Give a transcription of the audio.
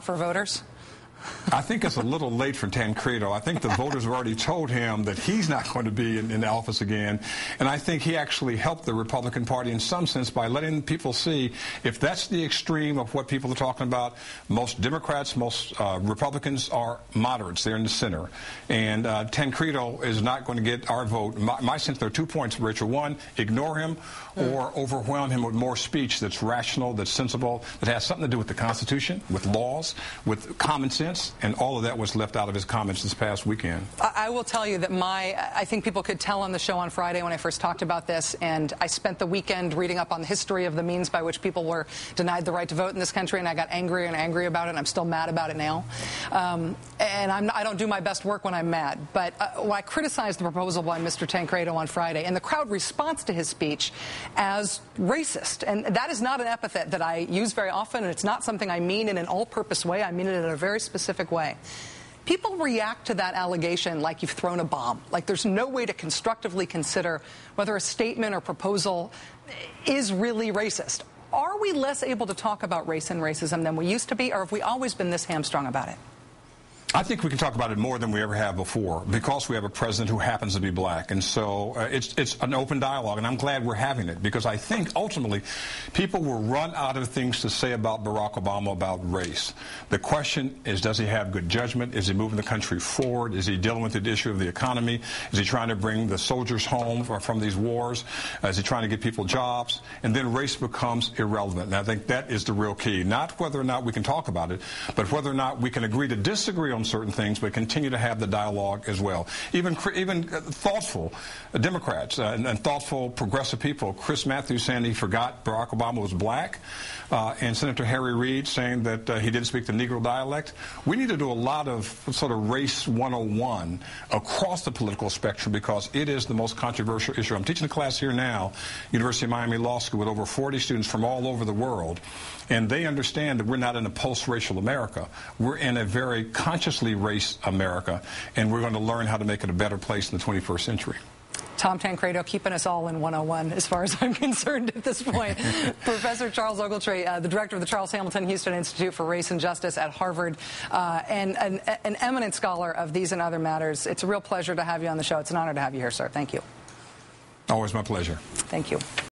For voters? I think it's a little late for Tancredo. I think the voters have already told him that he's not going to be in office again. And I think he actually helped the Republican Party in some sense by letting people see if that's the extreme of what people are talking about. Most Democrats, most Republicans are moderates. They're in the center. And Tancredo is not going to get our vote. My sense, there are 2 points, Rachel. One, ignore him or overwhelm him with more speech that's rational, that's sensible, that has something to do with the Constitution, with laws, with common sense. And all of that was left out of his comments this past weekend. I will tell you that I think people could tell on the show on Friday when I first talked about this, and I spent the weekend reading up on the history of the means by which people were denied the right to vote in this country, and I got angrier and angry about it, and I'm still mad about it now. And I don't do my best work when I'm mad. But when I criticized the proposal by Mr. Tancredo on Friday, and the crowd responds to his speech as racist. And that is not an epithet that I use very often, and it's not something I mean in an all-purpose way. I mean it in a very specific way. People react to that allegation like you've thrown a bomb, like there's no way to constructively consider whether a statement or proposal is really racist. Are we less able to talk about race and racism than we used to be, or have we always been this hamstrung about it? I think we can talk about it more than we ever have before because we have a president who happens to be black. And so it's an open dialogue, and I'm glad we're having it because I think ultimately people will run out of things to say about Barack Obama about race. The question is, does he have good judgment? Is he moving the country forward? Is he dealing with the issue of the economy? Is he trying to bring the soldiers home from these wars? Is he trying to get people jobs? And then race becomes irrelevant. And I think that is the real key. Not whether or not we can talk about it, but whether or not we can agree to disagree on certain things, but continue to have the dialogue as well. Even thoughtful Democrats and thoughtful progressive people. Chris Matthews saying he forgot Barack Obama was black, and Senator Harry Reid saying that he didn't speak the Negro dialect. We need to do a lot of sort of race 101 across the political spectrum because it is the most controversial issue. I'm teaching a class here now, University of Miami Law School, with over 40 students from all over the world, and they understand that we're not in a post-racial America. We're in a very consciously race America, and we're going to learn how to make it a better place in the 21st century. Tom Tancredo keeping us all in 101 as far as I'm concerned at this point. Professor Charles Ogletree, the director of the Charles Hamilton Houston Institute for Race and Justice at Harvard, and an eminent scholar of these and other matters. It's a real pleasure to have you on the show. It's an honor to have you here, sir. Thank you. Always my pleasure. Thank you.